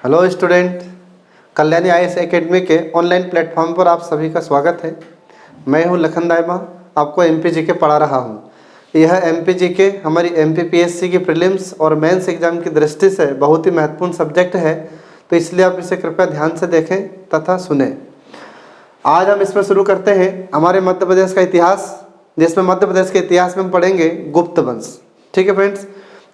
Hello student, Kalyani IAS academy के online platform पर आप सभी का स्वागत है। मैं हूं लखन दाइमा, आपको एमपीजीके पढ़ा रहा हूं। यह एमपीजीके हमारी एमपीपीएससी की प्रीलिम्स और मेंस एग्जाम की दृष्टि से बहुत ही महत्वपूर्ण सब्जेक्ट है, तो इसलिए आप इसे कृपया ध्यान से देखें तथा सुने। आज हम इसमें शुरू करते हैं हमारे मध्य प्रदेश का इतिहास, जिसमें मध्य प्रदेश के इतिहास में हम पढ़ेंगे गुप्त वंश। ठीक है फ्रेंड्स,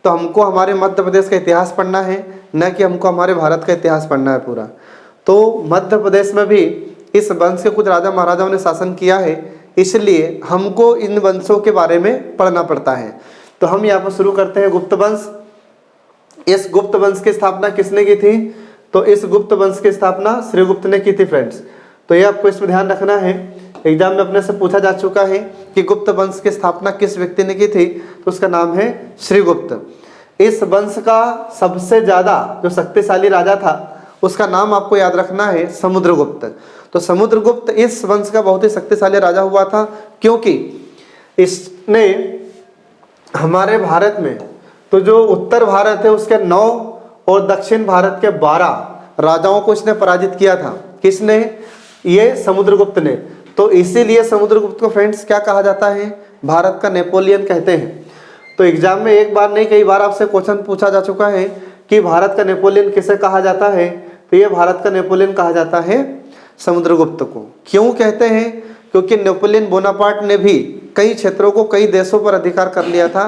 तो हमको हमारे मध्य प्रदेश का इतिहास पढ़ना है, न कि हमको हमारे भारत का इतिहास पढ़ना है पूरा। तो मध्य प्रदेश में भी इस वंश के कुछ राजा महाराजाओं ने शासन किया है, इसलिए हमको इन वंशों के बारे में पढ़ना पड़ता है। तो हम यहाँ पर शुरू करते हैं गुप्त वंश। इस गुप्त वंश की स्थापना किसने की थी? तो इस गुप्त वंश की स्थापना श्रीगुप्त ने की थी फ्रेंड्स। तो ये आपको इसमें ध्यान रखना है, एग्जाम में अपने से पूछा जा चुका है कि गुप्त वंश की स्थापना किस व्यक्ति ने की थी, तो उसका नाम है श्रीगुप्त। इस वंश का सबसे ज्यादा जो शक्तिशाली राजा था उसका नाम आपको याद रखना है समुद्रगुप्त। तो समुद्रगुप्त इस वंश का बहुत ही शक्तिशाली राजा हुआ था, क्योंकि इसने हमारे भारत में तो जो उत्तर भारत है उसके 9 और दक्षिण भारत के 12 राजाओं को इसने पराजित किया था। किसने? ये समुद्रगुप्त ने। तो इसीलिए समुद्रगुप्त को फ्रेंड्स क्या कहा जाता है? भारत का नेपोलियन कहते हैं। तो एग्जाम में एक बार नहीं कई बार आपसे क्वेश्चन पूछा जा चुका है कि भारत का नेपोलियन किसे कहा जाता है, तो ये भारत का नेपोलियन कहा जाता है समुद्रगुप्त को। क्यों कहते हैं? क्योंकि नेपोलियन बोनापार्ट ने भी कई क्षेत्रों को कई देशों पर अधिकार कर लिया था।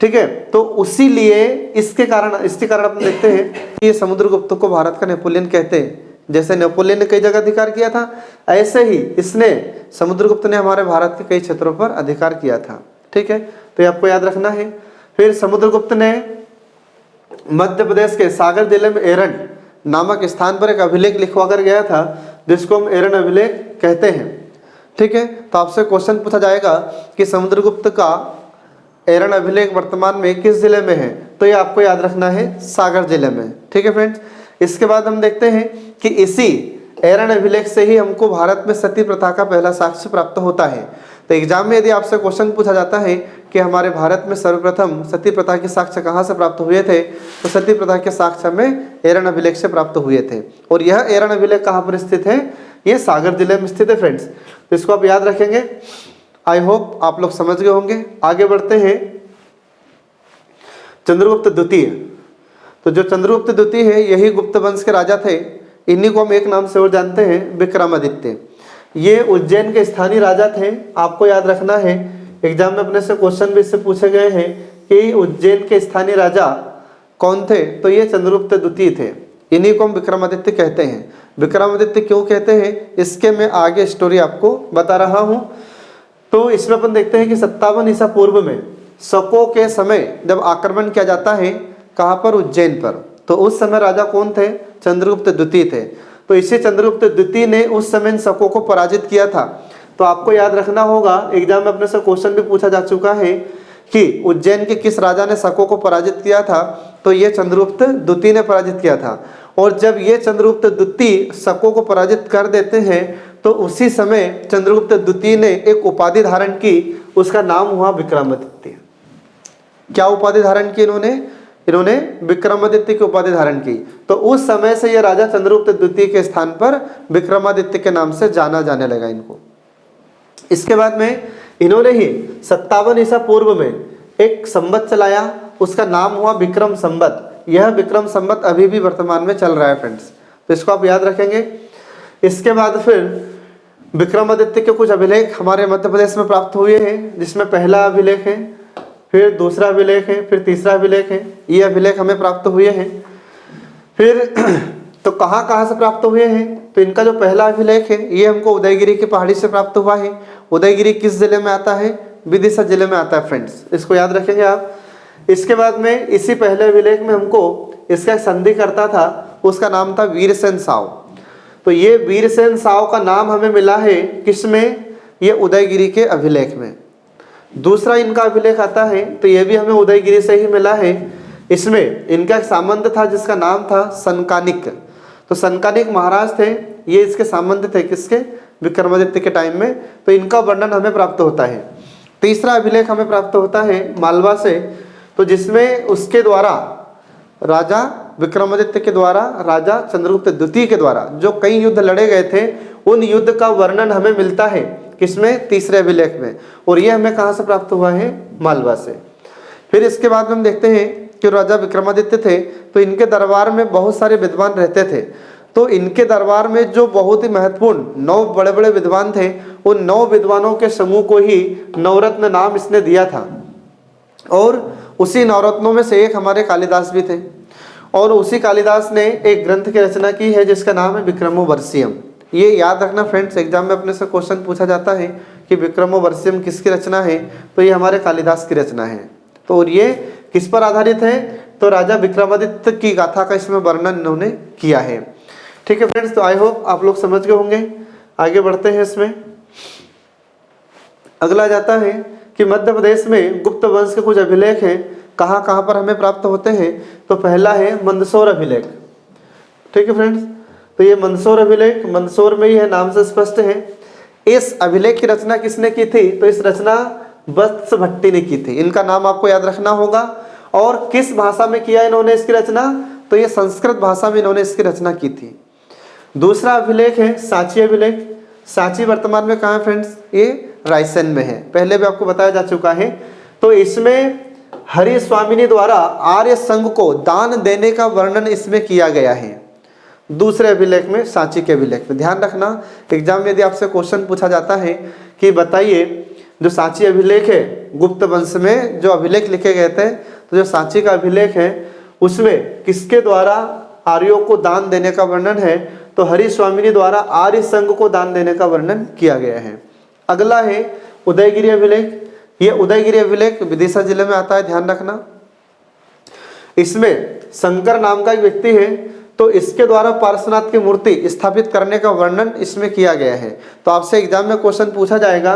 ठीक है, तो उसी लिए इसके कारण अपन देखते हैं कि ये समुद्रगुप्त को भारत का नेपोलियन कहते हैं। जैसे नेपोलियन ने कई जगह अधिकार किया था, ऐसे ही इसने समुद्रगुप्त ने हमारे भारत के कई क्षेत्रों पर अधिकार किया था। ठीक है, तो ये आपको याद रखना है। फिर समुद्रगुप्त ने मध्य प्रदेश के सागर जिले में एरन नामक स्थान पर एक अभिलेख लिखवा कर गया था, जिसको हम एरन अभिलेख कहते हैं। ठीक है, तो आपसे क्वेश्चन पूछा जाएगा कि समुद्रगुप्त का एरन अभिलेख वर्तमान में किस जिले में है, तो ये आपको याद रखना है सागर जिले में। ठीक है फ्रेंड्स, इसके बाद हम देखते हैं कि इसी एरन अभिलेख से ही हमको भारत में सती प्रथा का पहला साक्ष्य प्राप्त होता है। तो एग्जाम में यदि आपसे क्वेश्चन पूछा जाता है कि हमारे भारत में सर्वप्रथम सती प्रथा के साक्ष्य कहाँ से प्राप्त हुए थे, तो सती प्रथा के साक्ष्य हमें एरन अभिलेख से प्राप्त हुए थे। और यह एरन अभिलेख कहाँ पर स्थित है? ये सागर जिले में स्थित है फ्रेंड्स। तो इसको आप याद रखेंगे। आई होप आप लोग समझ गए होंगे। आगे बढ़ते हैं चंद्रगुप्त द्वितीय। तो जो चंद्रगुप्त द्वितीय है, यही गुप्त वंश के राजा थे। इन्हीं को हम एक नाम से और जानते हैं, विक्रमादित्य। ये उज्जैन के स्थानीय राजा थे। आपको याद रखना है, एग्जाम में अपने से क्वेश्चन भी इससे पूछे गए हैं कि उज्जैन के स्थानीय राजा कौन थे, तो ये चंद्रगुप्त द्वितीय थे। इन्हीं को हम विक्रमादित्य कहते हैं। विक्रमादित्य क्यों कहते हैं, इसके मैं आगे स्टोरी आपको बता रहा हूँ। तो इसमें अपन देखते हैं कि 57 ईसा पूर्व में शकों के समय जब आक्रमण किया जाता है, कहाँ पर? उज्जैन पर। तो उस समय राजा कौन थे? चंद्रगुप्त द्वितीय थे। तो इसी चंद्रगुप्त द्वितीय ने उस समय इन शकों को पराजित किया था। तो आपको याद रखना होगा, एग्जाम में अपने से क्वेश्चन भी पूछा जा चुका है कि उज्जैन के किस राजा ने शकों को पराजित किया था, तो ये चंद्रगुप्त द्वितीय ने पराजित किया था। और जब ये चंद्रगुप्त द्वितीय शकों को पराजित कर देते हैं, तो उसी समय चंद्रगुप्त द्वितीय ने एक उपाधि धारण की, उसका नाम हुआ विक्रमादित्य। क्या उपाधि धारण की इन्होंने विक्रमादित्य की उपाधि धारण की। तो उस समय से यह राजा चंद्रगुप्त द्वितीय के स्थान पर विक्रमादित्य के नाम से जाना जाने लगा इनको। इसके बाद में इन्होंने ही 57 ईसा पूर्व में एक संवत चलाया, उसका नाम हुआ विक्रम संवत। यह विक्रम संवत अभी भी वर्तमान में चल रहा है फ्रेंड्स, तो इसको आप याद रखेंगे। इसके बाद फिर विक्रमादित्य के कुछ अभिलेख हमारे मध्य प्रदेश में प्राप्त हुए हैं, जिसमें पहला अभिलेख है, फिर दूसरा अभिलेख है, फिर तीसरा अभिलेख है। ये अभिलेख हमें प्राप्त हुए हैं। फिर तो कहाँ से प्राप्त हुए हैं, तो इनका जो पहला अभिलेख है ये हमको उदयगिरी की पहाड़ी से प्राप्त हुआ है। उदयगिरी किस जिले में आता है? विदिशा जिले में आता है फ्रेंड्स, इसको याद रखेंगे आप। इसके बाद में इसी पहले अभिलेख में हमको इसका संधि करता था, उसका नाम था वीरसेन साव। तो ये वीरसेन साव का नाम हमें मिला है किसमें? ये उदयगिरी के अभिलेख में। दूसरा इनका अभिलेख आता है, तो ये भी हमें उदयगिरी से ही मिला है। इसमें इनका एक सामंत था जिसका नाम था सनकानिक। तो सनकानिक महाराज थे, ये इसके सामंत थे किसके? विक्रमादित्य के टाइम में। तो इनका वर्णन हमें प्राप्त होता है। तीसरा अभिलेख हमें प्राप्त होता है मालवा से, तो जिसमें उसके द्वारा राजा विक्रमादित्य के द्वारा, राजा चंद्रगुप्त द्वितीय के द्वारा जो कई युद्ध लड़े गए थे, उन युद्ध का वर्णन हमें मिलता है किसमें? तीसरे अभिलेख में। और ये हमें कहाँ से प्राप्त हुआ है? मालवा से। फिर इसके बाद में हम देखते हैं कि राजा विक्रमादित्य थे तो इनके दरबार में बहुत सारे विद्वान रहते थे। तो इनके दरबार में जो बहुत ही महत्वपूर्ण 9 बड़े बड़े विद्वान थे, उन 9 विद्वानों के समूह को ही नवरत्न नाम इसने दिया था। और उसी नवरत्नों में से एक हमारे कालिदास भी थे। और उसी कालिदास ने एक ग्रंथ की रचना की है जिसका नाम है विक्रमोर्वशीयम। ये याद रखना फ्रेंड्स, एग्जाम में अपने से क्वेश्चन पूछा जाता है कि विक्रमोर्वशीयम किसकी रचना है, तो ये हमारे कालिदास की रचना है। तो और ये किस पर आधारित है? तो राजा विक्रमादित्य की गाथा का इसमें वर्णन इन्होंने किया है। ठीक है फ्रेंड्स, तो आई होप आप लोग समझ गए होंगे। आगे बढ़ते हैं। इसमें अगला जाता है कि मध्य प्रदेश में गुप्त वंश के कुछ अभिलेख हैं, कहाँ कहाँ पर हमें प्राप्त होते हैं। तो पहला है मंदसौर अभिलेख। ठीक है फ्रेंड्स, तो ये मंदसौर अभिलेख, मंदसौर में ही है, नाम से स्पष्ट है। इस अभिलेख की रचना किसने की थी? तो इस रचना वत्स भट्टी ने की थी। इनका नाम आपको याद रखना होगा। और किस भाषा में किया इन्होंने इसकी रचना? तो ये संस्कृत भाषा में इन्होंने इसकी रचना की थी। दूसरा अभिलेख है सांची अभिलेख। सांची वर्तमान में कहाँ है फ्रेंड्स? ये रायसेन में है, पहले भी आपको बताया जा चुका है। तो इसमें हरि स्वामिनी द्वारा आर्य संघ को दान देने का वर्णन इसमें किया गया है। दूसरे अभिलेख में, सांची के अभिलेख में। ध्यान रखना, एग्जाम में यदि आपसे क्वेश्चन पूछा जाता है कि बताइए जो सांची अभिलेख है, गुप्त वंश में जो अभिलेख लिखे गए थे, तो जो सांची का अभिलेख है उसमें किसके द्वारा आर्यों को दान देने का वर्णन है? तो हरि स्वामिनी द्वारा आर्य संघ को दान देने का वर्णन किया गया है। अगला है उदयगिरी अभिलेख। ये उदयगिरी अभिलेख विदिशा जिले में आता है, ध्यान रखना। इसमें शंकर नाम का एक व्यक्ति है, तो इसके द्वारा पार्श्वनाथ की मूर्ति स्थापित करने का वर्णन इसमें किया गया है। तो आपसे एग्जाम में क्वेश्चन पूछा जाएगा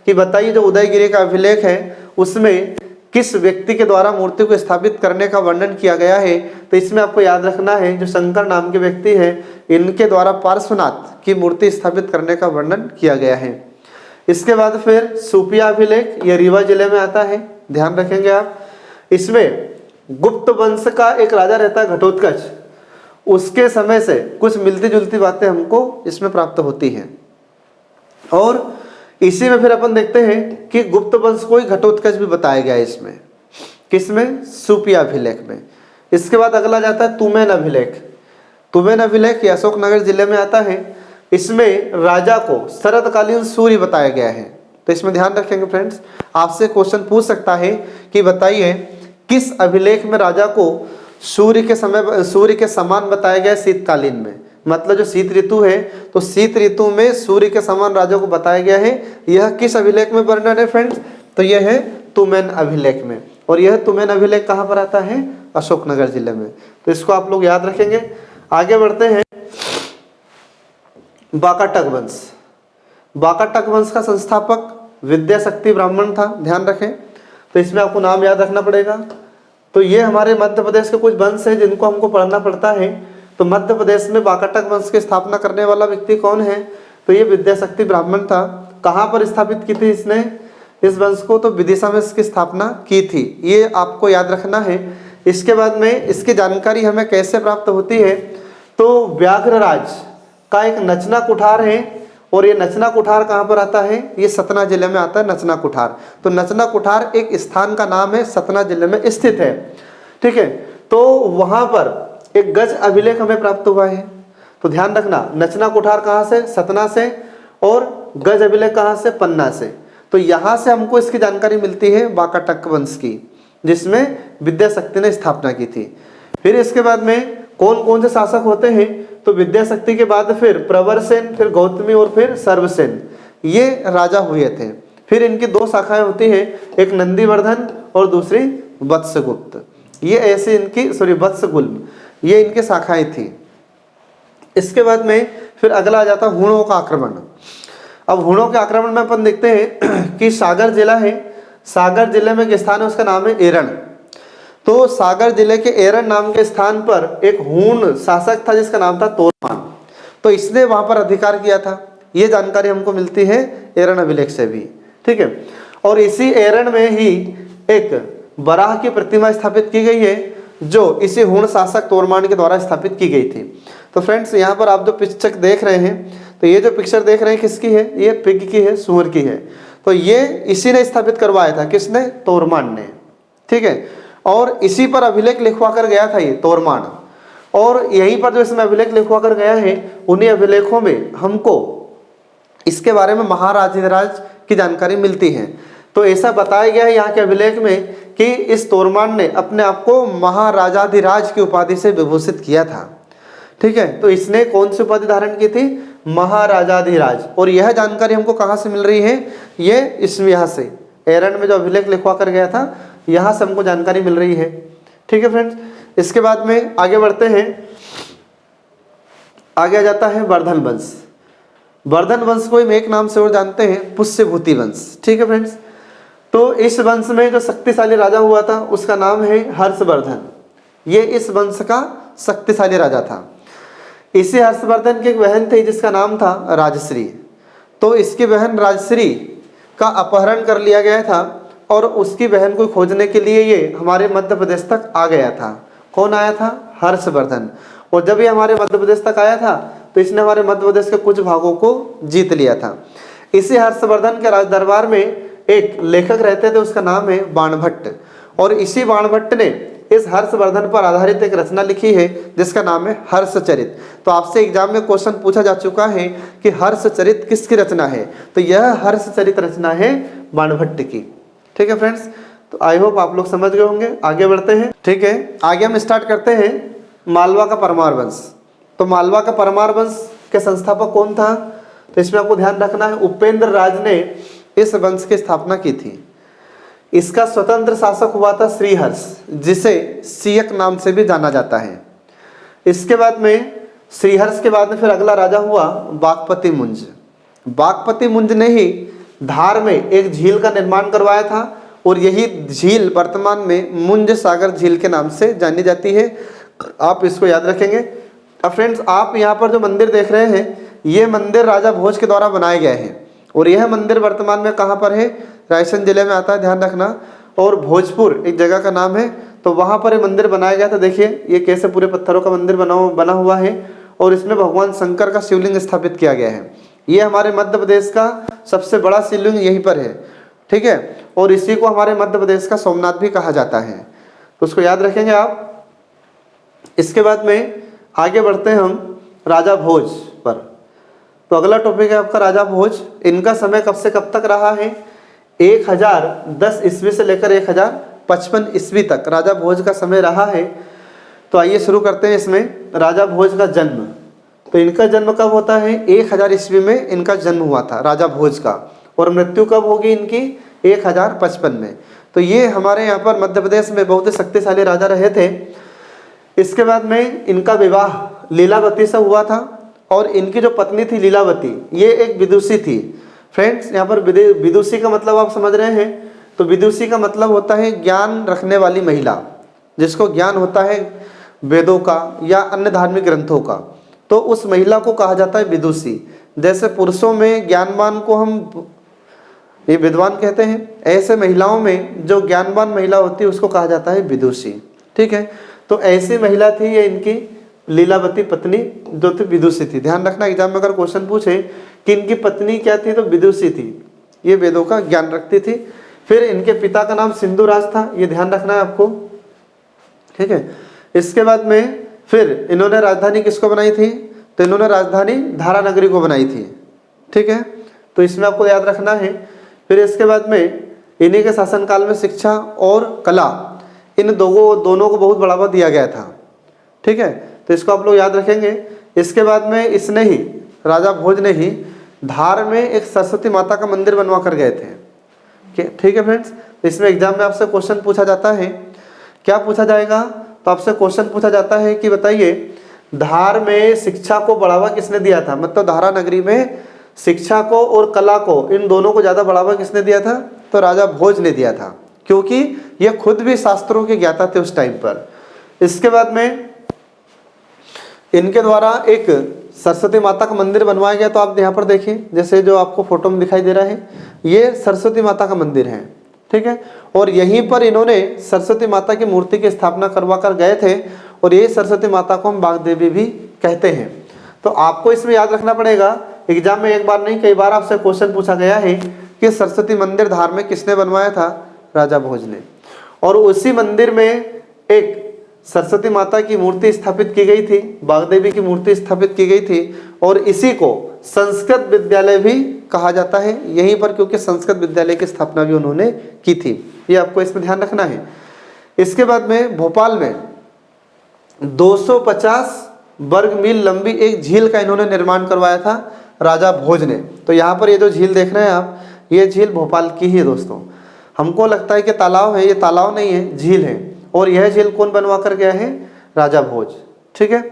कि बताइए जो उदयगिरी का अभिलेख है उसमें किस व्यक्ति के द्वारा मूर्ति को स्थापित करने का वर्णन किया गया है। तो इसमें आपको याद रखना है जो शंकर नाम के व्यक्ति है, इनके द्वारा पार्श्वनाथ की मूर्ति स्थापित करने का वर्णन किया गया है। इसके बाद फिर सुपिया अभिलेख, ये रीवा जिले में आता है, ध्यान रखेंगे आप। इसमें गुप्त वंश का एक राजा रहता है घटोत्कच, उसके समय से कुछ मिलती जुलती बातें हमको इसमें प्राप्त होती हैं। और इसी में फिर अपन देखते हैं कि गुप्त वंश को ही घटोत्कच भी बताया गया है इसमें, किसमें? सुपिया अभिलेख में। इसके बाद अगला जाता है तुमैन अभिलेख। तुमैन अभिलेख अशोकनगर जिले में आता है। इसमें राजा को शरतकालीन सूर्य बताया गया है। तो इसमें ध्यान रखेंगे फ्रेंड्स, आपसे क्वेश्चन पूछ सकता है कि बताइए किस अभिलेख में राजा को सूर्य के समय, सूर्य के समान बताया गया है शीतकालीन में। मतलब जो शीत ऋतु है, तो शीत ऋतु में सूर्य के समान राजा को बताया गया है। यह किस अभिलेख में वर्णन है फ्रेंड्स? तो यह है तुमैन अभिलेख में। और यह तुमैन अभिलेख कहाँ पर आता है? अशोकनगर जिले में। तो इसको आप लोग याद रखेंगे। आगे बढ़ते हैं। वाकाटक वंश। वाकाटक वंश का संस्थापक विद्याशक्ति ब्राह्मण था, ध्यान रखें। तो इसमें आपको नाम याद रखना पड़ेगा। तो ये हमारे मध्य प्रदेश के कुछ वंश है जिनको हमको पढ़ना पड़ता है। तो मध्य प्रदेश में वाकाटक वंश की स्थापना करने वाला व्यक्ति कौन है? तो ये विद्याशक्ति ब्राह्मण था। कहाँ पर स्थापित की थी इसने इस वंश को? तो विदिशा में इसकी स्थापना की थी, ये आपको याद रखना है। इसके बाद में इसकी जानकारी हमें कैसे प्राप्त होती है? तो व्याघ्रराज का एक नचना कुठार है, और ये नचना कुठार कहाँ पर आता है? ये सतना जिले में आता है, नचना कुठार। तो नचना कुठार एक स्थान का नाम है, सतना जिले में स्थित है। ठीक है, तो वहाँ पर एक गज अभिलेख हमें प्राप्त हुआ है। तो ध्यान रखना, नचना कुठार कहाँ से? सतना से। और गज अभिलेख कहाँ से? पन्ना से। तो यहाँ से हमको इसकी जानकारी मिलती है वाकाटक वंश की, जिसमें विद्याशक्ति ने स्थापना की थी। फिर इसके बाद में कौन कौन से शासक होते हैं? तो विद्याशक्ति के बाद फिर प्रवरसेन, फिर गौतमी और फिर सर्वसेन, ये राजा हुए थे। फिर इनकी 2 शाखाएं होती हैं, एक नंदीवर्धन और दूसरी वत्सगुप्त। ये ऐसे इनकी वत्सगुल्म, ये इनकी शाखाएं थी। इसके बाद में फिर अगला आ जाता हुणों का आक्रमण। अब हुणों के आक्रमण में अपन देखते हैं कि सागर जिला है, सागर जिले में एक स्थान है, उसका नाम है एरण। तो सागर जिले के एरण नाम के स्थान पर एक हूण शासक था जिसका नाम था तोरमान। तो इसने वहां पर अधिकार किया था, ये जानकारी हमको मिलती है एरण अभिलेख से भी। ठीक है, और इसी एरण में ही एक बराह की प्रतिमा स्थापित की गई है। जो इसी हुण शासक तोरमान के द्वारा स्थापित की गई थी। तो फ्रेंड्स यहाँ पर आप जो पिक्चर देख रहे हैं, तो ये जो पिक्चर देख रहे हैं किसकी है, ये पिग की है, सुअर की है। तो ये इसी ने स्थापित करवाया था, किसने, तोरमान ने, ठीक है। और इसी पर अभिलेख लिखवा कर गया था ये तोरमान, और यहीं पर जो इसमें अभिलेख लिखवा कर गया है, उन्हीं अभिलेखों में हमको इसके बारे में महाराजाधिराज की जानकारी मिलती है। तो ऐसा बताया गया है यहाँ के अभिलेख में कि इस तोरमान ने अपने आप को महाराजाधिराज की उपाधि से विभूषित किया था, ठीक है। तो इसने कौन सी उपाधि धारण की थी, महाराजाधिराज। और यह जानकारी हमको कहाँ से मिल रही है, ये इसमें यहाँ से एरन में जो अभिलेख लिखवा कर गया था, यहाँ से हमको जानकारी मिल रही है, ठीक है फ्रेंड्स। इसके बाद में आगे बढ़ते हैं, आगे आ जाता है वर्धन वंश। वर्धन वंश को हम एक नाम से और जानते हैं, पुष्यभूति वंश, ठीक है फ्रेंड्स। तो इस वंश में जो शक्तिशाली राजा हुआ था उसका नाम है हर्षवर्धन। ये इस वंश का शक्तिशाली राजा था। इसी हर्षवर्धन की एक बहन थी जिसका नाम था राजश्री। तो इसकी बहन राजश्री का अपहरण कर लिया गया था और उसकी बहन को खोजने के लिए ये हमारे मध्य प्रदेश तक आ गया था। कौन आया था, हर्षवर्धन। और जब ये हमारे मध्य प्रदेश तक आया था तो इसने हमारे मध्य प्रदेश के कुछ भागों को जीत लिया था। इसी हर्षवर्धन के राज दरबार में एक लेखक रहते थे, उसका नाम है बाणभट्ट। और इसी बाणभट्ट ने इस हर्षवर्धन पर आधारित एक रचना लिखी है जिसका नाम है हर्षचरित। तो आपसे एग्जाम में क्वेश्चन पूछा जा चुका है कि हर्षचरित किसकी रचना है, तो यह हर्षचरित रचना है बाणभट्ट की, ठीक है फ्रेंड्स। तो आई होप आप लोग समझ गए होंगे। आगे बढ़ते हैं, ठीक है। आगे हम स्टार्ट करते हैं मालवा का परमार वंश। तो मालवा का परमार वंश के संस्थापक कौन था, तो इसमें आपको ध्यान रखना है, उपेंद्र राज ने इस वंश की स्थापना की थी। इसका स्वतंत्र शासक हुआ था श्रीहर्ष, जिसे सियक नाम से भी जाना जाता है। इसके बाद में श्रीहर्ष के बाद में फिर अगला राजा हुआ बागपति मुंज। बागपति मुंज ने ही धार में एक झील का निर्माण करवाया था और यही झील वर्तमान में मुंज सागर झील के नाम से जानी जाती है। आप इसको याद रखेंगे। अब फ्रेंड्स, आप यहाँ पर जो मंदिर देख रहे हैं, ये मंदिर राजा भोज के द्वारा बनाए गए हैं और यह मंदिर वर्तमान में कहाँ पर है, रायसेन जिले में आता है, ध्यान रखना। और भोजपुर एक जगह का नाम है, तो वहाँ पर ये मंदिर बनाया गया था। देखिए ये कैसे पूरे पत्थरों का मंदिर बना हुआ है और इसमें भगवान शंकर का शिवलिंग स्थापित किया गया है। ये हमारे मध्य प्रदेश का सबसे बड़ा शिवलिंग यहीं पर है, ठीक है। और इसी को हमारे मध्य प्रदेश का सोमनाथ भी कहा जाता है, तो उसको याद रखेंगे आप। इसके बाद में आगे बढ़ते हैं हम राजा भोज पर। तो अगला टॉपिक है आपका राजा भोज। इनका समय कब से कब तक रहा है, 1010 ईस्वी से लेकर 1055 ईस्वी तक राजा भोज का समय रहा है। तो आइए शुरू करते हैं इसमें राजा भोज का जन्म। तो इनका जन्म कब होता है, 1000 ईस्वी में इनका जन्म हुआ था राजा भोज का, और मृत्यु कब होगी इनकी, 1055 में। तो ये हमारे यहाँ पर मध्य प्रदेश में बहुत ही शक्तिशाली राजा रहे थे। इसके बाद में इनका विवाह लीलावती से हुआ था और इनकी जो पत्नी थी लीलावती, ये एक विदुषी थी। फ्रेंड्स, यहाँ पर विदुषी का मतलब आप समझ रहे हैं, तो विदुषी का मतलब होता है ज्ञान रखने वाली महिला, जिसको ज्ञान होता है वेदों का या अन्य धार्मिक ग्रंथों का, तो उस महिला को कहा जाता है विदुषी। जैसे पुरुषों में ज्ञानवान को हम ये विद्वान कहते हैं, ऐसे महिलाओं में जो ज्ञानवान महिला होती है उसको कहा जाता है विदुषी, ठीक है। तो ऐसी महिला थी ये इनकी लीलावती पत्नी, जो थी विदुषी थी। ध्यान रखना, एग्जाम में अगर क्वेश्चन पूछे कि इनकी पत्नी क्या थी, तो विदुषी थी, ये वेदों का ज्ञान रखती थी। फिर इनके पिता का नाम सिंधुराज था, ये ध्यान रखना है आपको, ठीक है। इसके बाद में फिर इन्होंने राजधानी किसको बनाई थी, तो इन्होंने राजधानी धारा नगरी को बनाई थी, ठीक है। तो इसमें आपको याद रखना है। फिर इसके बाद में इन्हीं के शासनकाल में शिक्षा और कला, इन दोनों को बहुत बढ़ावा दिया गया था, ठीक है। तो इसको आप लोग याद रखेंगे। इसके बाद में इसने ही, राजा भोज ने ही धार में एक सरस्वती माता का मंदिर बनवा कर गए थे, ठीक है फ्रेंड्स। इसमें एग्जाम में आपसे क्वेश्चन पूछा जाता है, क्या पूछा जाएगा, तो आपसे क्वेश्चन पूछा जाता है कि बताइए धार में शिक्षा को बढ़ावा किसने दिया था, मतलब धारा नगरी में शिक्षा को और कला को, इन दोनों को ज़्यादा बढ़ावा किसने दिया था, तो राजा भोज ने दिया था, क्योंकि ये खुद भी शास्त्रों के ज्ञाता थे उस टाइम पर। इसके बाद में इनके द्वारा एक सरस्वती माता का मंदिर बनवाया गया। तो आप यहाँ पर देखिए, जैसे जो आपको फोटो में दिखाई दे रहा है, ये सरस्वती माता का मंदिर है, ठीक है। और यहीं पर इन्होंने सरस्वती माता की मूर्ति की स्थापना करवा कर गए थे, और ये सरस्वती माता को हम वाग्देवी भी कहते हैं। तो आपको इसमें याद रखना पड़ेगा, एग्जाम में एक बार नहीं कई बार आपसे क्वेश्चन पूछा गया है कि सरस्वती मंदिर धार में किसने बनवाया था? राजा भोज ने। और उसी मंदिर में एक सरस्वती माता की मूर्ति स्थापित की गई थी, वाग्देवी की मूर्ति स्थापित की गई थी, और इसी को संस्कृत विद्यालय भी कहा जाता है यहीं पर, क्योंकि संस्कृत विद्यालय की स्थापना भी उन्होंने की थी। ये आपको इसमें ध्यान रखना है। इसके बाद में भोपाल में 250 वर्ग मील लंबी एक झील का इन्होंने निर्माण करवाया था राजा भोज ने। तो यहाँ पर ये जो झील देख रहे हैं आप, ये झील भोपाल की ही है दोस्तों। हमको लगता है कि तालाब है, ये तालाब नहीं है, झील है। और यह झील कौन बनवा कर गया है? राजा भोज। ठीक है।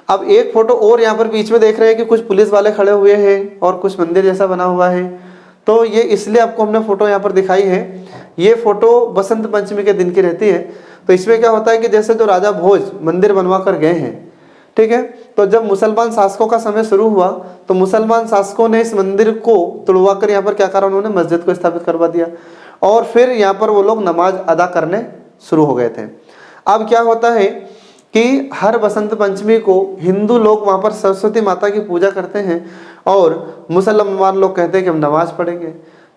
अब एक फोटो और यहाँ पर बीच में देख रहे हैं कि कुछ पुलिस वाले खड़े हुए हैं और कुछ मंदिर जैसा बना हुआ है। तो ये इसलिए आपको हमने फोटो यहाँ पर दिखाई है। ये फोटो बसंत पंचमी के दिन की रहती है। तो इसमें क्या होता है कि जैसे जो राजा भोज मंदिर बनवा कर गए हैं, ठीक है, तो जब मुसलमान शासकों का समय शुरू हुआ तो मुसलमान शासकों ने इस मंदिर को तुड़वा कर यहाँ पर क्या करा, उन्होंने मस्जिद को स्थापित करवा दिया, और फिर यहाँ पर वो लोग नमाज अदा करने शुरू हो गए थे। अब क्या होता है कि हर बसंत पंचमी को हिंदू लोग वहाँ पर सरस्वती माता की पूजा करते हैं, और मुसलमान लोग कहते हैं कि हम नमाज पढ़ेंगे।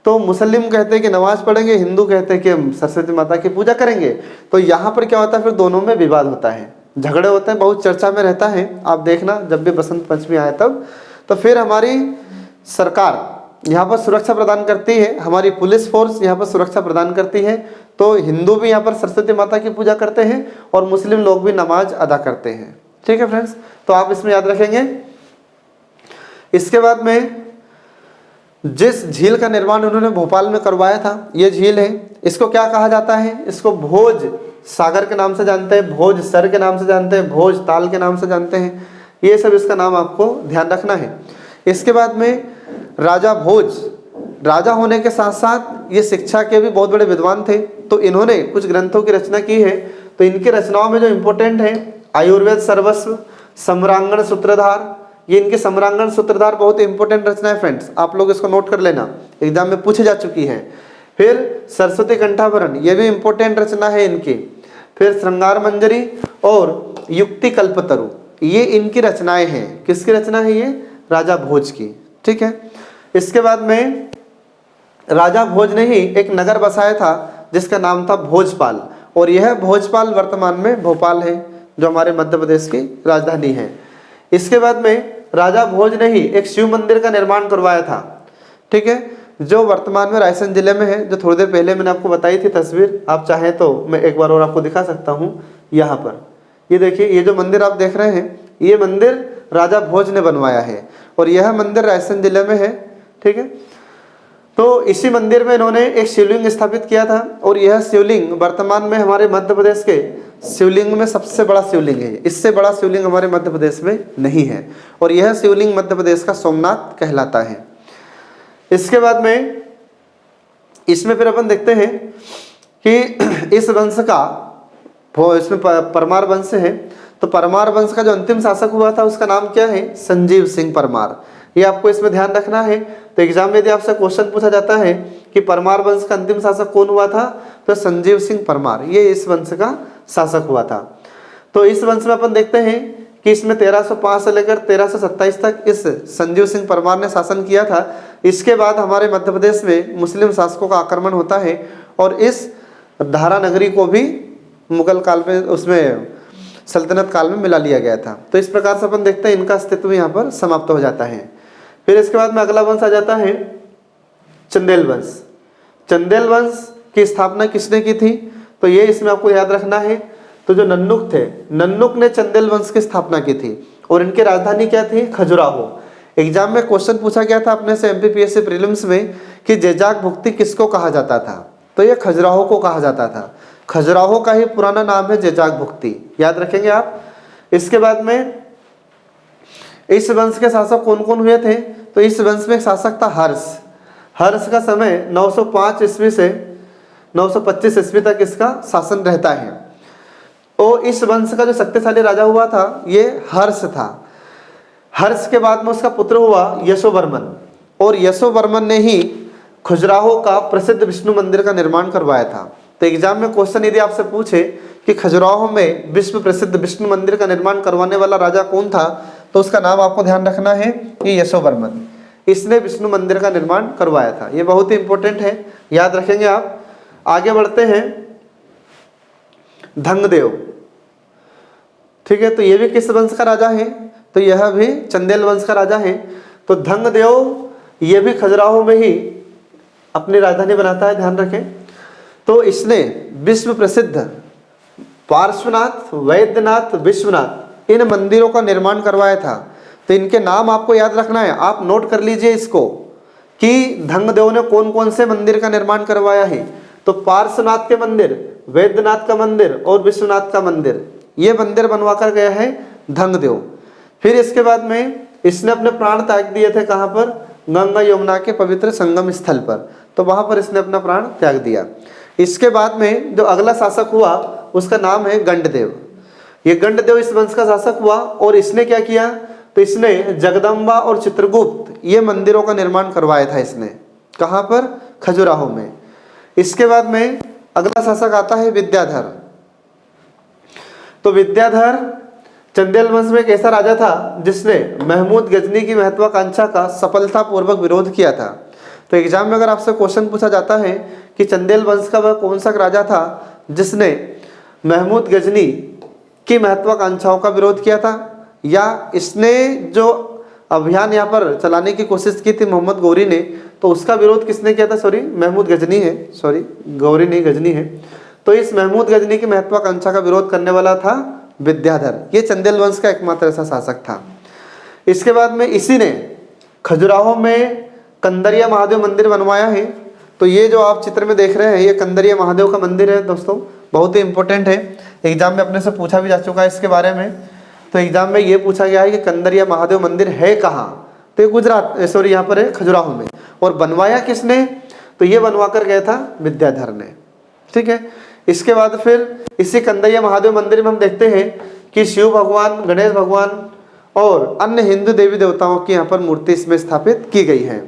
तो मुस्लिम कहते हैं कि नमाज पढ़ेंगे, हिंदू कहते हैं कि हम सरस्वती माता की पूजा करेंगे। तो यहाँ पर क्या होता है, फिर दोनों में विवाद होता है, झगड़े होते हैं, बहुत चर्चा में रहता है। आप देखना जब भी बसंत पंचमी आए तब। तो फिर हमारी सरकार यहाँ पर सुरक्षा प्रदान करती है, हमारी पुलिस फोर्स यहाँ पर सुरक्षा प्रदान करती है। तो हिंदू भी यहाँ पर सरस्वती माता की पूजा करते हैं और मुस्लिम लोग भी नमाज अदा करते हैं। ठीक है फ्रेंड्स, तो आप इसमें याद रखेंगे। इसके बाद में जिस झील का निर्माण उन्होंने भोपाल में करवाया था, ये झील है, इसको क्या कहा जाता है? इसको भोज सागर के नाम से जानते हैं, भोज सर के नाम से जानते हैं, भोज ताल के नाम से जानते हैं। ये सब इसका नाम आपको ध्यान रखना है। इसके बाद में राजा भोज राजा होने के साथ साथ ये शिक्षा के भी बहुत बड़े विद्वान थे। तो इन्होंने कुछ ग्रंथों की रचना की है। तो इनकी रचनाओं में जो इम्पोर्टेंट है, आयुर्वेद सर्वस्व, सम्रांगण सूत्रधार, ये इनके सम्रांगण सूत्रधार बहुत इंपॉर्टेंट रचना है फ्रेंड्स, आप लोग इसको नोट कर लेना, एग्जाम में पूछी जा चुकी है। फिर सरस्वती कंठाभरण, ये भी इंपॉर्टेंट रचना है इनकी। फिर श्रृंगार मंजरी और युक्ति कल्पतरु, ये इनकी रचनाएं हैं। किसकी रचना है? ये राजा भोज की। ठीक है। इसके बाद में राजा भोज ने ही एक नगर बसाया था जिसका नाम था भोजपाल, और यह भोजपाल वर्तमान में भोपाल है, जो हमारे मध्य प्रदेश की राजधानी है। इसके बाद में राजा भोज ने ही एक शिव मंदिर का निर्माण करवाया था। ठीक है, जो वर्तमान में रायसेन जिले में है, जो थोड़ी देर पहले मैंने आपको बताई थी तस्वीर। आप चाहें तो मैं एक बार और आपको दिखा सकता हूँ। यहाँ पर ये देखिए, ये जो मंदिर आप देख रहे हैं, ये मंदिर राजा भोज ने बनवाया है, और यह मंदिर रायसेन जिले में है। ठीक है। तो इसी मंदिर में इन्होंने एक शिवलिंग स्थापित किया था, और यह शिवलिंग वर्तमान में हमारे मध्य प्रदेश के शिवलिंग में सबसे बड़ा शिवलिंग है। इससे बड़ा शिवलिंग हमारे मध्य प्रदेश में नहीं है, और यह शिवलिंग मध्य प्रदेश का सोमनाथ कहलाता है। इसके बाद में इसमें फिर अपन देखते हैं कि इस वंश का, इसमें परमार वंश है। तो परमार वंश का जो अंतिम शासक हुआ था उसका नाम क्या है? संजीव सिंह परमार। ये आपको इसमें ध्यान रखना है। तो एग्जाम में यदि आपसे क्वेश्चन पूछा जाता है कि परमार वंश का अंतिम शासक कौन हुआ था, तो संजीव सिंह परमार, ये इस वंश का शासक हुआ था। तो इस वंश में अपन देखते हैं कि इसमें 1305 से लेकर 1327 तक इस संजीव सिंह परमार ने शासन किया था। इसके बाद हमारे मध्य प्रदेश में मुस्लिम शासकों का आक्रमण होता है, और इस धारा नगरी को भी मुगल काल में, उसमें सल्तनत काल में मिला लिया गया था। तो इस प्रकार से अपन देखते हैं इनका अस्तित्व यहाँ पर समाप्त हो जाता है। फिर इसके बाद में अगला वंश आ जाता है चंदेल वंश। चंदेल वंश की स्थापना किसने की थी? तो ये इसमें आपको याद रखना है। तो जो नन्नुक थे, नन्नुक ने चंदेल वंश की स्थापना की थी, और इनकी राजधानी क्या थी? खजुराहो। एग्जाम में क्वेश्चन पूछा गया था अपने से एमपीपीएससी प्रीलिम्स में कि जेजाक भुक्ति किसको कहा जाता था? तो ये खजुराहो को कहा जाता था। खजुराहो का ही पुराना नाम है जेजाक भुक्ति, याद रखेंगे आप। इसके बाद में इस वंश के शासक कौन कौन हुए थे? तो इस वंश में एक शासक था हर्ष। हर्ष का समय 905 ईस्वी से 925 ईस्वी तक इसका शासन रहता है। तो इस वंश का जो शक्तिशाली राजा हुआ था ये हर्ष था। हर्ष के बाद में उसका पुत्र हुआ यशोवर्मन, और यशोवर्मन ने ही खजुराहो का प्रसिद्ध विष्णु मंदिर का निर्माण करवाया था। तो एग्जाम में क्वेश्चन यदि आपसे पूछे कि खजुराहो में विश्व प्रसिद्ध विष्णु मंदिर का निर्माण करवाने वाला राजा कौन था, तो उसका नाम आपको ध्यान रखना है कि यशोवर्मन। इसने विष्णु मंदिर का निर्माण करवाया था। ये बहुत ही इंपॉर्टेंट है, याद रखेंगे आप। आगे बढ़ते हैं, धंगदेव, ठीक है। तो ये भी किस वंश का राजा है, तो यह भी चंदेल वंश का राजा है। तो धंगदेव ये भी खजुराहो में ही अपनी राजधानी बनाता है, ध्यान रखें। तो इसने विश्व प्रसिद्ध पार्श्वनाथ, वैद्यनाथ, विश्वनाथ इन मंदिरों का निर्माण करवाया था। तो इनके नाम आपको याद रखना है, आप नोट कर लीजिए इसको कि धंगदेव ने कौन कौन से मंदिर का निर्माण करवाया है। तो पार्श्वनाथ के मंदिर, वैद्यनाथ का मंदिर और विश्वनाथ का मंदिर, ये मंदिर बनवा कर गया है धंगदेव। फिर इसके बाद में इसने अपने प्राण त्याग दिए थे, कहाँ पर, गंगा यमुना के पवित्र संगम स्थल पर। तो वहां पर इसने अपना प्राण त्याग दिया। इसके बाद में जो अगला शासक हुआ उसका नाम है गंडदेव। ये गंडदेव इस वंश का शासक हुआ और इसने क्या किया, तो इसने जगदम्बा और चित्रगुप्त ये मंदिरों का निर्माण करवाया था इसने, कहाँ पर, खजुराहो में। इसके बाद में अगला शासक आता है विद्याधर। तो विद्याधर चंदेल वंश में एक ऐसा राजा था जिसने महमूद गजनी की महत्वाकांक्षा का सफलतापूर्वक विरोध किया था। तो एग्जाम में अगर आपसे क्वेश्चन पूछा जाता है कि चंदेल वंश का वह कौन सा राजा था जिसने महमूद गजनी की महत्वाकांक्षाओं का विरोध किया था, या इसने जो अभियान यहाँ पर चलाने की कोशिश की थी मोहम्मद गौरी ने, तो उसका विरोध किसने किया था, सॉरी महमूद गजनी है, सॉरी गौरी नहीं गजनी है। तो इस महमूद गजनी की महत्वाकांक्षा का विरोध करने वाला था विद्याधर। ये चंदेल वंश का एकमात्र ऐसा शासक था। इसके बाद में इसी ने खजुराहो में कंदरिया महादेव मंदिर बनवाया है। तो ये जो आप चित्र में देख रहे हैं ये कंदरिया महादेव का मंदिर है दोस्तों, बहुत ही इंपॉर्टेंट है। एग्जाम में अपने से पूछा भी जा चुका है इसके बारे में। तो एग्जाम में ये पूछा गया है कि कंदरिया महादेव मंदिर है कहाँ, तो ये गुजरात, सॉरी यहाँ पर है खजुराहो में। और बनवाया किसने, तो ये बनवा कर गया था विद्याधर ने, ठीक है। इसके बाद फिर इसी कंदरिया महादेव मंदिर में हम देखते हैं कि शिव भगवान, गणेश भगवान और अन्य हिंदू देवी देवताओं की यहाँ पर मूर्ति इसमें स्थापित की गई है।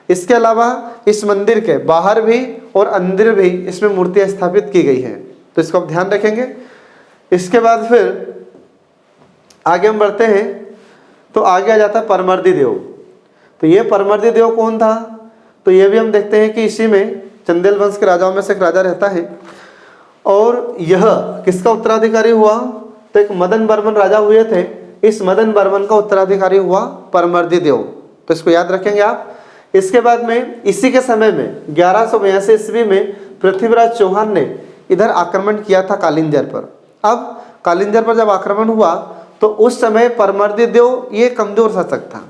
इसके अलावा इस मंदिर के बाहर भी और अंदर भी इसमें मूर्तियां स्थापित की गई हैं, तो इसको आप ध्यान रखेंगे। इसके बाद फिर आगे हम बढ़ते हैं, तो आगे आ जाता है परमर्दी देव। तो ये परमर्दी देव कौन था, तो ये भी हम देखते हैं कि इसी में चंदेल वंश के राजाओं में से एक राजा रहता है। और यह किसका उत्तराधिकारी हुआ, तो एक मदन बर्मन राजा हुए थे, इस मदन बर्मन का उत्तराधिकारी हुआ परमर्दी देव। तो इसको याद रखेंगे आप। इसके बाद में इसी के समय में 1182 ईस्वी में पृथ्वीराज चौहान ने इधर आक्रमण किया था कालिंजर पर। अब कालिंजर पर जब आक्रमण हुआ तो उस समय परमर्दी देव ये कमजोर शासक था,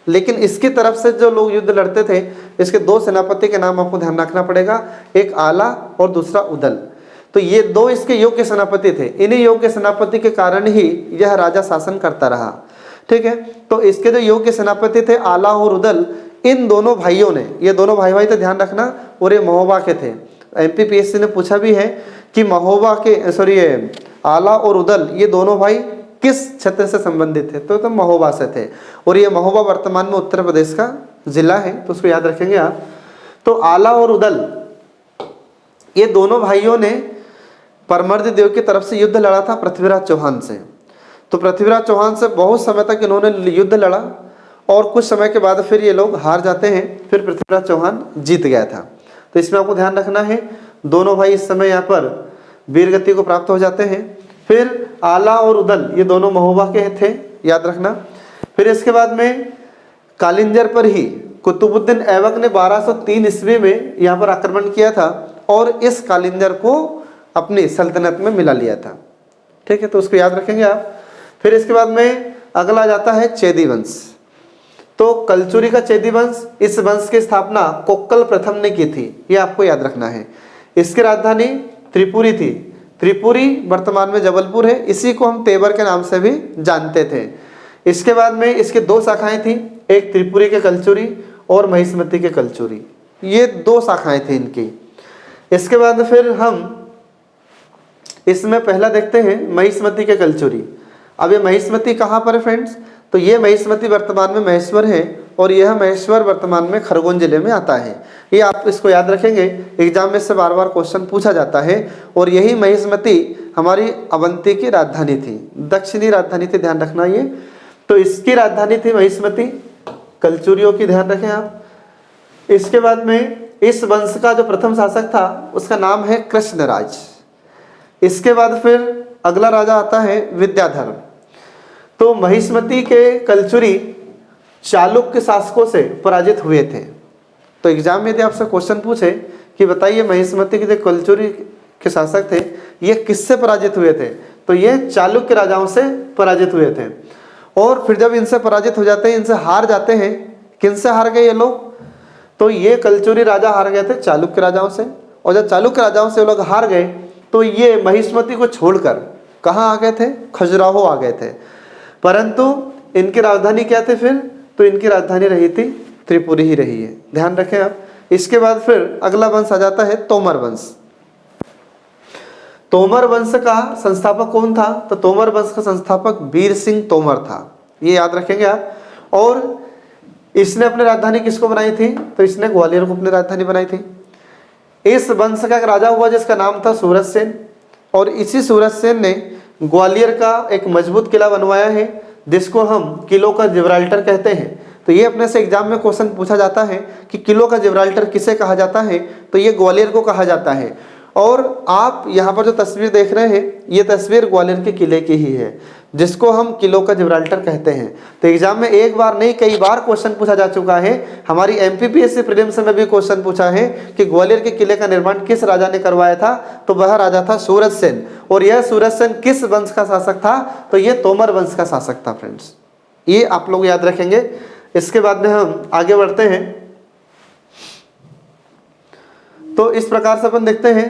लेकिन इसकी तरफ से जो लोग युद्ध लड़ते थे, इसके दो सेनापति के नाम आपको ध्यान रखना पड़ेगा, एक आला और दूसरा उदल। तो ये दो इसके योग्य सेनापति थे, इन्हीं योग्य सेनापति के कारण ही यह राजा शासन करता रहा, ठीक है। तो इसके जो योग्य सेनापति थे आला और उदल, इन दोनों भाइयों ने, ये दोनों भाई तो ध्यान रखना, और ये महोबा के थे। एमपीपीएससी ने पूछा भी है कि महोबा के, सॉरी आला और उदल ये दोनों भाई किस क्षेत्र से संबंधित थे, तो महोबा से थे। और ये महोबा वर्तमान में उत्तर प्रदेश का जिला है, तो उसको याद रखेंगे आप। तो आला और उदल ये दोनों भाइयों ने परमर्दी देव की तरफ से युद्ध लड़ा था पृथ्वीराज चौहान से। तो पृथ्वीराज चौहान से बहुत समय तक इन्होंने युद्ध लड़ा और कुछ समय के बाद फिर ये लोग हार जाते हैं, फिर पृथ्वीराज चौहान जीत गया था। तो इसमें आपको ध्यान रखना है, दोनों भाई इस समय यहाँ पर वीरगति को प्राप्त हो जाते हैं। फिर आला और उदल ये दोनों महोबा के थे, याद रखना। फिर इसके बाद में कालिंजर पर ही कुतुबुद्दीन ऐबक ने 1203 ईस्वी में यहाँ पर आक्रमण किया था और इस कालिंजर को अपनी सल्तनत में मिला लिया था, ठीक है। तो उसको याद रखेंगे आप। फिर इसके बाद में अगला जाता है चेदी वंश। तो कलचुरी का चेदी वंश, इस वंश की स्थापना कोक्कल प्रथम ने की थी, ये आपको याद रखना है। इसकी राजधानी त्रिपुरी थी। त्रिपुरी वर्तमान में जबलपुर है, इसी को हम तेवर के नाम से भी जानते थे। इसके बाद में इसकी दो शाखाएं थी, एक त्रिपुरी के कलचुरी और महिष्मती के कलचुरी, ये दो शाखाएं थी इनकी। इसके बाद फिर हम इसमें पहला देखते हैं महिष्मती के कलचुरी। अब ये महिष्मती कहाँ पर है फ्रेंड्स, तो ये महिष्मती वर्तमान में महेश्वर है और यह महेश्वर वर्तमान में खरगोन जिले में आता है। ये आप इसको याद रखेंगे, एग्जाम में से बार बार क्वेश्चन पूछा जाता है। और यही महिष्मती हमारी अवंती की राजधानी थी, दक्षिणी राजधानी थी, ध्यान रखना ये। तो इसकी राजधानी थी महिष्मती, कलचुरियों की, ध्यान रखें आप। इसके बाद में इस वंश का जो प्रथम शासक था उसका नाम है कृष्णराज। इसके बाद फिर अगला राजा आता है विद्याधर। तो महिष्मती के कलचुरी चालुक्य शासकों से पराजित हुए थे। तो एग्जाम में यदि आपसे क्वेश्चन पूछे कि बताइए महिष्मती के जो कलचुरी के शासक थे ये किससे पराजित हुए थे, तो ये चालुक्य राजाओं से पराजित हुए थे। और फिर जब इनसे पराजित हो जाते हैं, इनसे हार जाते हैं, किनसे हार गए ये लोग, तो ये कलचुरी राजा हार गए थे चालुक्य राजाओं से। और जब चालुक्य राजाओं से लोग हार गए तो ये महिष्मती को छोड़कर कहाँ आ गए थे, खजुराहो आ गए थे। परंतु इनकी राजधानी क्या थी फिर, तो इनकी राजधानी रही थी त्रिपुरी ही रही है, ध्यान रखें आप। इसके बाद फिर अगला वंश आ जाता है तोमर वंश। तोमर वंश का संस्थापक कौन था, तो तोमर वंश का संस्थापक वीर सिंह तोमर था, ये याद रखेंगे आप। और इसने अपनी राजधानी किसको बनाई थी, तो इसने ग्वालियर को अपनी राजधानी बनाई थी। इस वंश का एक राजा हुआ जिसका नाम था सूरज सेन, और इसी सूरज सेन ने ग्वालियर का एक मजबूत किला बनवाया है जिसको हम किलों का जिब्राल्टर कहते हैं। तो ये अपने से एग्जाम में क्वेश्चन पूछा जाता है कि किलों का जिब्राल्टर किसे कहा जाता है, तो ये ग्वालियर को कहा जाता है। और आप यहाँ पर जो तस्वीर देख रहे हैं ये तस्वीर ग्वालियर के किले की ही है जिसको हम किलों का जिब्राल्टर कहते हैं। तो एग्जाम में एक बार नहीं कई बार क्वेश्चन पूछा जा चुका है। हमारी एमपीपीएससी प्रीलिम्स में भी क्वेश्चन पूछा है कि ग्वालियर के किले का निर्माण किस राजा ने करवाया था, तो वह राजा था सूरज सेन। और यह सूरज सेन किस वंश का शासक था, तो यह तोमर वंश का शासक था फ्रेंड्स, ये आप लोग याद रखेंगे। इसके बाद में हम आगे बढ़ते हैं। तो इस प्रकार से अपन देखते हैं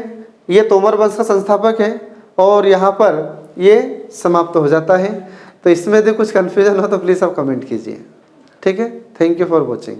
ये तोमर वंश का संस्थापक है और यहाँ पर ये समाप्त हो जाता है। तो इसमें यदि कुछ कन्फ्यूजन हो तो प्लीज़ आप कमेंट कीजिए, ठीक है। Thank you for watching.